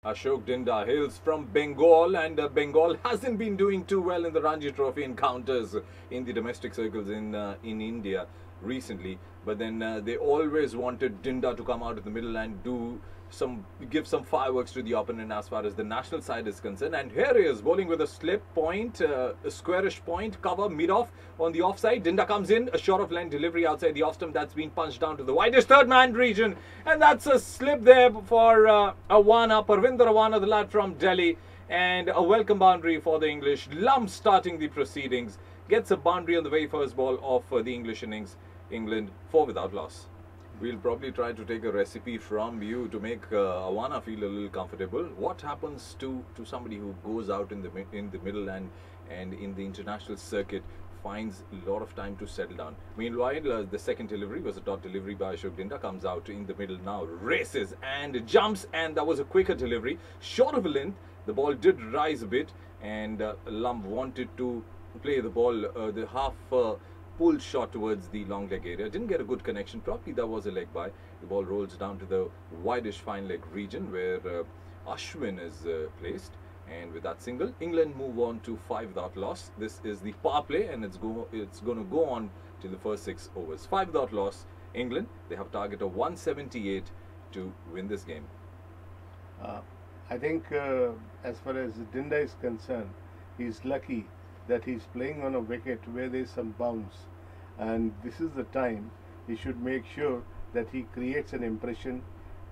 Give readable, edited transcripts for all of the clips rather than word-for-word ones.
Ashok Dinda hails from Bengal, and Bengal hasn't been doing too well in the Ranji Trophy encounters in the domestic circles in India recently. But then they always wanted Dinda to come out of the middle and give some fireworks to the opponent as far as the national side is concerned. And here he is bowling with a slip point, a squarish point, cover mid-off on the offside. Dinda comes in, a short of length delivery outside the off stump that's been punched down to the widest third man region, and that's a slip there for Awana, Parvinder Awana, the lad from Delhi, and a welcome boundary for the English. Lum starting the proceedings, gets a boundary on the very first ball of the English innings. England 4 without loss. We'll probably try to take a recipe from you to make Awana feel a little comfortable. What happens to somebody who goes out in the middle and in the international circuit finds a lot of time to settle down? Meanwhile, the second delivery was a dot delivery by Ashok Dinda, comes out in the middle now, races and jumps, and that was a quicker delivery, short of a length. The ball did rise a bit, and Lum wanted to play the ball, the half pull shot towards the long leg area. Didn't get a good connection. Probably that was a leg by. The ball rolls down to the wideish fine leg region where Ashwin is placed. And with that single, England move on to 5 without loss. This is the power play, and it's going to go on till the first 6 overs. 5 without loss. England, they have a target of 178 to win this game. I think as far as Dinda is concerned, he's lucky that he's playing on a wicket where there's some bounce, and this is the time he should make sure that he creates an impression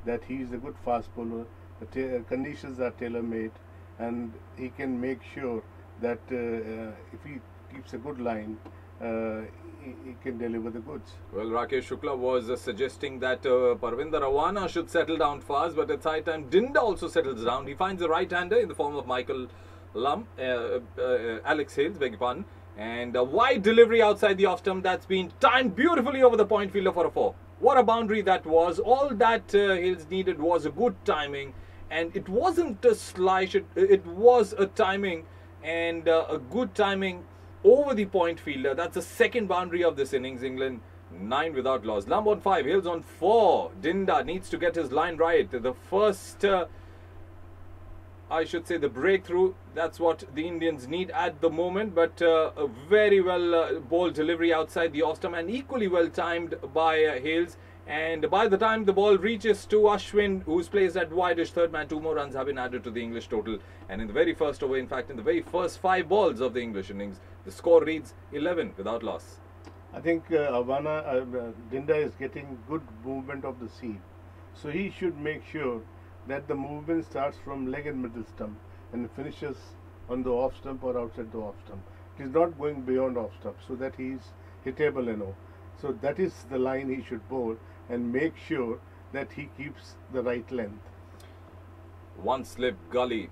that he's a good fast bowler. The conditions are tailor-made, and he can make sure that if he keeps a good line, he can deliver the goods. Well, Rakesh Shukla was suggesting that Parvinder Awana should settle down fast, but it's high time Dinda also settles down. He finds a right-hander in the form of Michael Lum, Alex Hales, beg your pardon, and a wide delivery outside the off stump that's been timed beautifully over the point fielder for a 4. What a boundary that was. All that Hales needed was a good timing, and it wasn't a slice, it was a timing, and a good timing over the point fielder. That's the second boundary of this innings. England 9 without loss. Lum on 5, Hales on 4. Dinda needs to get his line right. The first I should say the breakthrough, that's what the Indians need at the moment, but a very well bowled delivery outside the off stump and equally well timed by Hales. And by the time the ball reaches to Ashwin, who's placed at wideish third man, 2 more runs have been added to the English total. And in the very first over, in fact in the very first 5 balls of the English innings, the score reads 11 without loss. I think Dinda is getting good movement of the seam, so he should make sure that the movement starts from leg and middle stump and finishes on the off stump or outside the off stump. It is not going beyond off stump, so that he is hittable, So that is the line he should bowl and make sure that he keeps the right length. One slip, gully,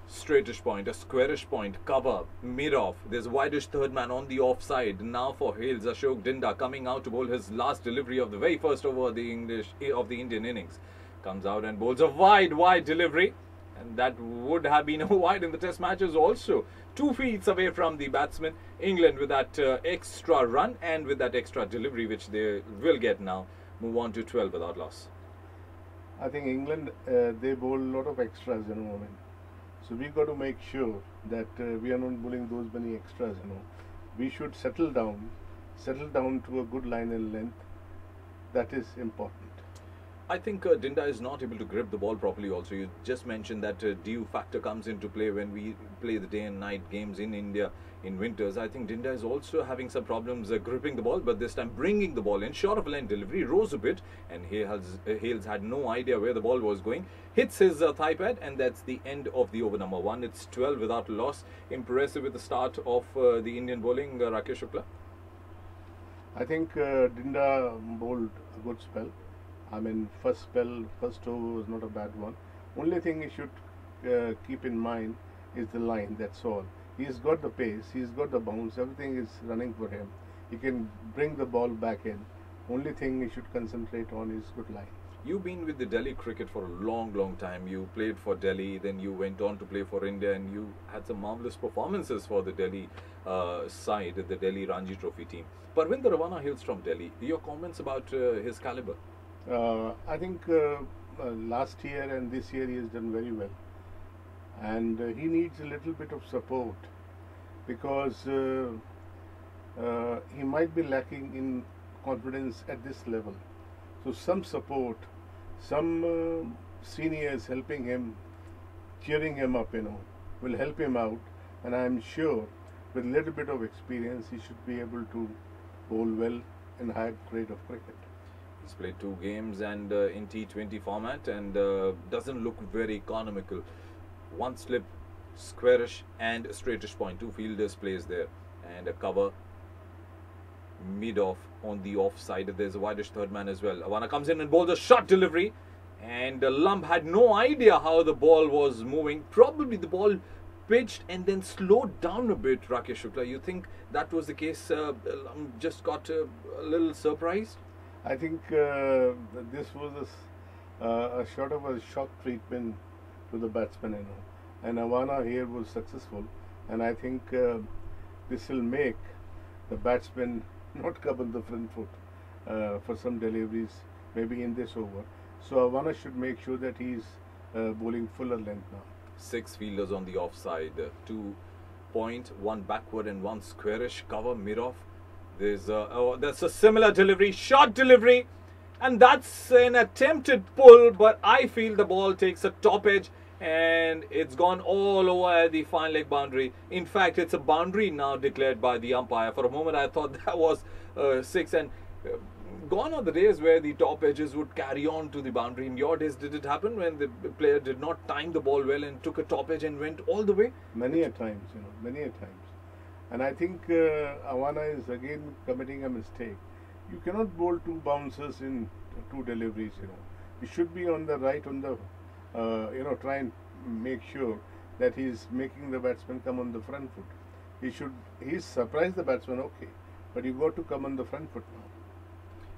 straightish point, a squarish point, cover, mid-off. There's a wideish third man on the offside. Now for Hales, Ashok Dinda coming out to bowl his last delivery of the very first over of the Indian innings. Comes out and bowls a wide delivery, and that would have been a wide in the test matches also. 2 feet away from the batsman. England with that extra run and with that extra delivery which they will get now, move on to 12 without loss. I think England, they bowl a lot of extras in a moment. So we got to make sure that we are not bowling those many extras, We should settle down to a good line and length. That is important. I think Dinda is not able to grip the ball properly also. You just mentioned that dew factor comes into play when we play the day and night games in India in winters. I think Dinda is also having some problems gripping the ball, but this time bringing the ball in. Short of length delivery, rose a bit, and Hales had no idea where the ball was going. Hits his thigh pad, and that's the end of the over number 1. It's 12 without loss. Impressive with the start of the Indian bowling, Rakesh Shukla. I think Dinda bowled a good spell. I mean, first over was not a bad one. Only thing he should keep in mind is the line, that's all. He's got the pace, he's got the bounce, everything is running for him. He can bring the ball back in. Only thing he should concentrate on is good line. You've been with the Delhi cricket for a long time. You played for Delhi, then you went on to play for India, and you had some marvellous performances for the Delhi side, the Delhi Ranji Trophy team. Parvinder Awana hails from Delhi. Your comments about his calibre? I think last year and this year he has done very well, and he needs a little bit of support because he might be lacking in confidence at this level. So some support, some seniors helping him, cheering him up, will help him out. And I am sure with a little bit of experience, he should be able to bowl well in high grade of cricket. He's played 2 games and in T20 format and doesn't look very economical. One slip, squarish and straightish point. 2 fielders plays there and a cover mid off on the offside. There's a widish third man as well. Awana comes in and bowls a short delivery, and Lumb had no idea how the ball was moving. Probably the ball pitched and then slowed down a bit. Rakesh Shukla, you think that was the case? Lumb just got a little surprised. I think this was a sort of a shock treatment to the batsman, and Awana here was successful, and I think this will make the batsman not come on the front foot for some deliveries, maybe in this over. So Awana should make sure that he's bowling fuller length now. 6 fielders on the offside, 2 point, 1 backward and 1 squarish cover mid off. There's a similar delivery, short delivery, and that's an attempted pull, but I feel the ball takes a top edge and it's gone all over the fine leg boundary. In fact, it's a boundary now declared by the umpire. For a moment I thought that was 6, and gone are the days where the top edges would carry on to the boundary. In your days, did it happen when the player did not time the ball well and took a top edge and went all the way? Many a times, many a times. And I think Awana is again committing a mistake. You cannot bowl 2 bouncers in 2 deliveries, You should be on the right, on the try and make sure that he's making the batsman come on the front foot. He's surprised the batsman, okay, but you got to come on the front foot now.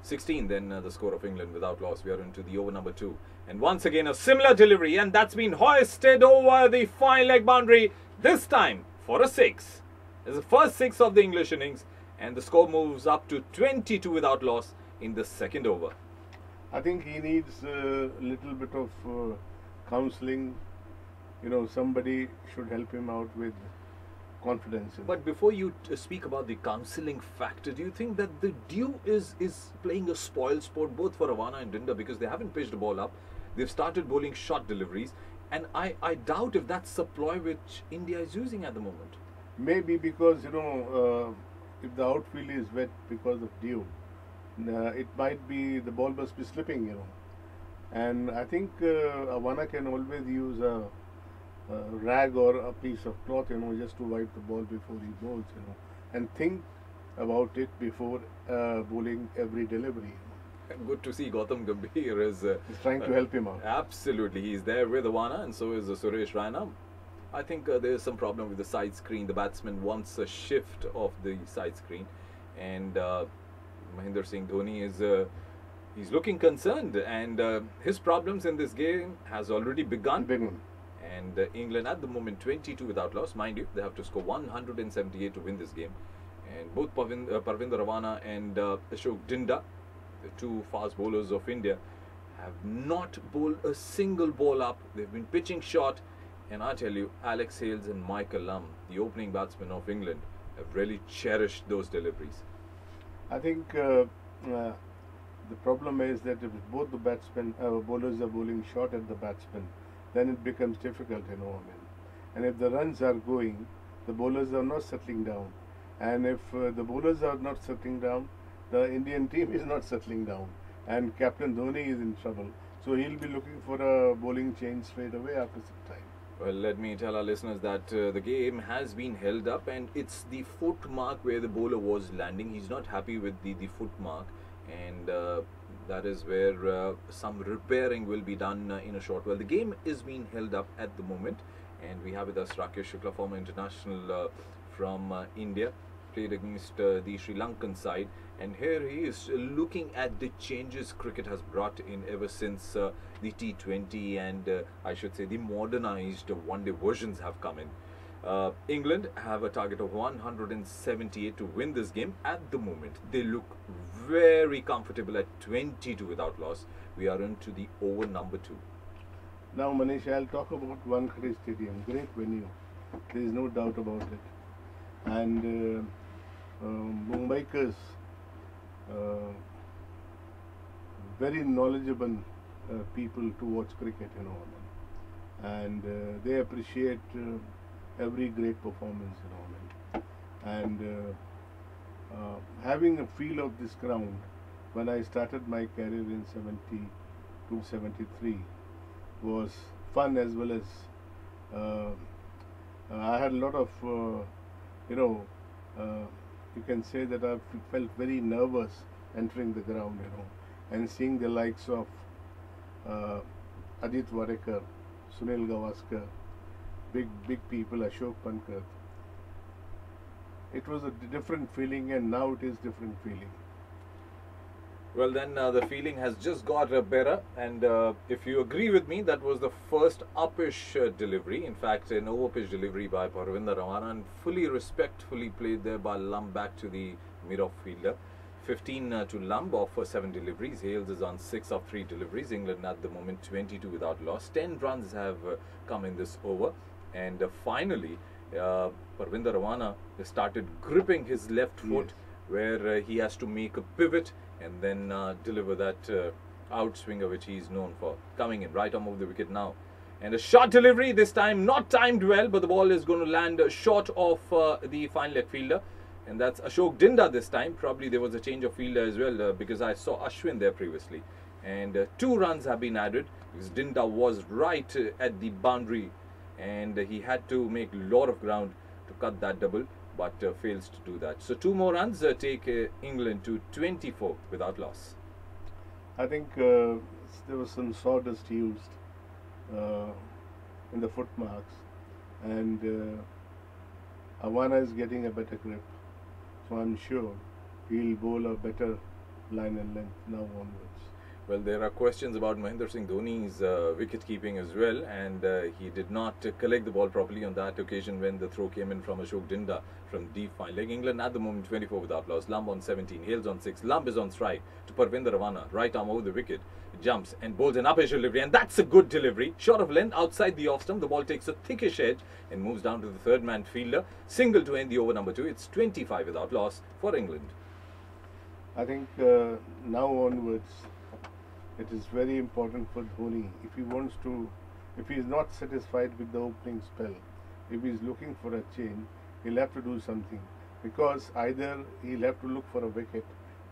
16 then the score of England without loss. We are into the over number 2. And once again a similar delivery, and that's been hoisted over the fine leg boundary, this time for a 6. It's the first 6 of the English innings, and the score moves up to 22 without loss in the second over. I think he needs a little bit of counselling. Somebody should help him out with confidence. But before you speak about the counselling factor, do you think that the Dew is playing a spoil sport both for Awana and Dinda, because they haven't pitched the ball up? They've started bowling short deliveries, and I doubt if that's a ploy which India is using at the moment. Maybe because, if the outfield is wet because of dew, it might be, the ball must be slipping, And I think Awana can always use a rag or a piece of cloth, just to wipe the ball before he bowls, and think about it before bowling every delivery. Good to see Gautam Gambhir is he's trying to help him out. Absolutely, he's there with Awana, and so is Suresh Raina. I think there is some problem with the side screen. The batsman wants a shift of the side screen, and Mahendra Singh Dhoni is he's looking concerned, and his problems in this game has already begun. And England at the moment 22 without loss. Mind you, they have to score 178 to win this game. And both Parvinder Awana and Ashok Dinda, the 2 fast bowlers of India, have not bowled a single ball up. They've been pitching short. And I tell you, Alex Hales and Michael Lumb, the opening batsmen of England, have really cherished those deliveries. I think the problem is that if both the bowlers are bowling short at the batsman, then it becomes difficult, And if the runs are going, the bowlers are not settling down. And if the bowlers are not settling down, the Indian team is not settling down. And Captain Dhoni is in trouble. So he'll be looking for a bowling change straight away after some time. Well, let me tell our listeners that the game has been held up, and it's the foot mark where the bowler was landing. He's not happy with the foot mark, and that is where some repairing will be done in a short while. The game is being held up at the moment, and we have with us Rakesh Shukla, former international from India, played against the Sri Lankan side, and here he is looking at the changes cricket has brought in ever since the T20 and I should say the modernized one-day versions have come in. England have a target of 178 to win this game. At the moment, they look very comfortable at 22 without loss. We are into the over number 2. Now, Manish, I'll talk about Wankhede Stadium. Great venue. There is no doubt about it. And Mumbaikars, uh, very knowledgeable people to watch cricket, you know. And they appreciate every great performance, you know. And having a feel of this ground, when I started my career in 72, 73, was fun as well as I had a lot of, you know, you can say that I felt very nervous entering the ground, you know, and seeing the likes of Ajit Warekar, Sunil Gavaskar, big people, Ashok Pankar. It was a different feeling, and now it is different feeling. Well, then the feeling has just got better, and if you agree with me, that was the first uppish delivery. In fact, an over-pitch delivery by Parvinder Rawana, and fully respectfully played there by Lumb back to the mid-off fielder. 15 to Lumb off for 7 deliveries. Hales is on 6 of 3 deliveries. England at the moment 22 without loss. 10 runs have come in this over, and finally Parvinder Rawana started gripping his left foot, where he has to make a pivot and then deliver that outswinger which he is known for. Coming in right arm of the wicket now, and a short delivery, this time not timed well, but the ball is going to land short of the fine leg fielder, and that's Ashok Dinda this time. Probably there was a change of fielder as well, because I saw Ashwin there previously, and 2 runs have been added because Dinda was right at the boundary, and he had to make a lot of ground to cut that double, but fails to do that. So 2 more runs take England to 24 without loss. I think there was some sawdust used in the foot marks, and Rawana is getting a better grip, so I'm sure he'll bowl a better line and length now onwards. Well, there are questions about Mahendra Singh Dhoni's wicket keeping as well, and he did not collect the ball properly on that occasion when the throw came in from Ashok Dinda from deep fine leg. England at the moment 24 without loss. Lumb on 17, Hales on 6. Lumb is on strike to Parvinder Rawana, right arm over the wicket, jumps and bowls an uppish delivery, and that's a good delivery. Short of length outside the off stump, the ball takes a thickish edge and moves down to the third man fielder. Single to end the over number 2. It's 25 without loss for England. I think now onwards, it is very important for Dhoni, if he wants to, if he is not satisfied with the opening spell, if he is looking for a change, he'll have to do something, because either he'll have to look for a wicket,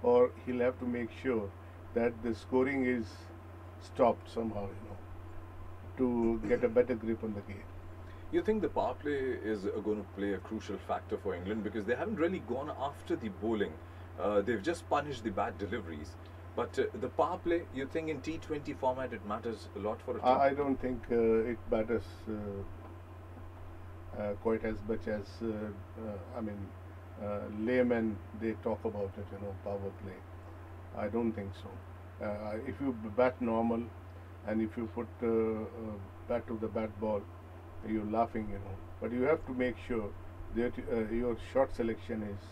or he'll have to make sure that the scoring is stopped somehow, you know, to get a better grip on the game. You think the power play is going to play a crucial factor for England, because they haven't really gone after the bowling, they've just punished the bad deliveries. But the power play, you think in T20 format it matters a lot for a team? I don't think it matters quite as much as, I mean, laymen, they talk about it, you know, power play. I don't think so. If you bat normal, and if you put bat to the bat ball, you're laughing, you know. But you have to make sure that your shot selection is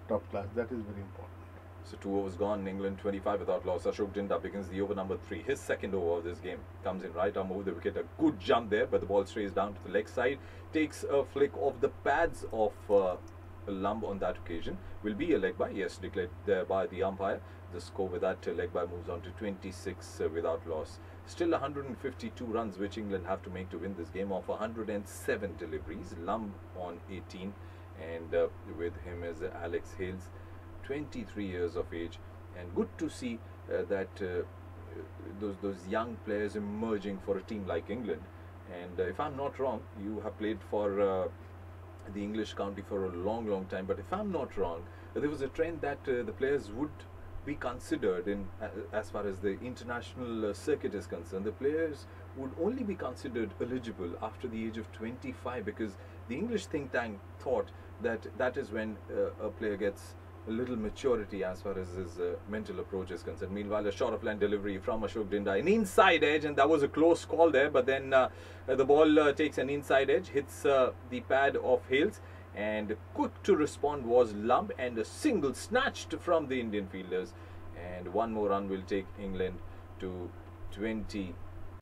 top class. That is very important. So 2 overs gone, England 25 without loss. Ashok Dinda begins the over number 3. His second over of this game comes in right arm over the wicket. A good jump there, but the ball strays down to the leg side. Takes a flick of the pads of Lumb on that occasion. Will be a leg by, yes, declared there by the umpire. The score with that leg by moves on to 26 without loss. Still 152 runs which England have to make to win this game of 107 deliveries. Lumb on 18, and with him is Alex Hales, 23 years of age, and good to see that those young players emerging for a team like England. And if I'm not wrong, you have played for the English county for a long time, but if I'm not wrong, there was a trend that the players would be considered in as far as the international circuit is concerned. The players would only be considered eligible after the age of 25, because the English think tank thought that that is when a player gets a little maturity as far as his mental approach is concerned. Meanwhile, a short of line delivery from Ashok Dinda, an inside edge, and that was a close call there. But then the ball takes an inside edge, hits the pad of Hales, and quick to respond was Lumb, and a single snatched from the Indian fielders. And one more run will take England to 20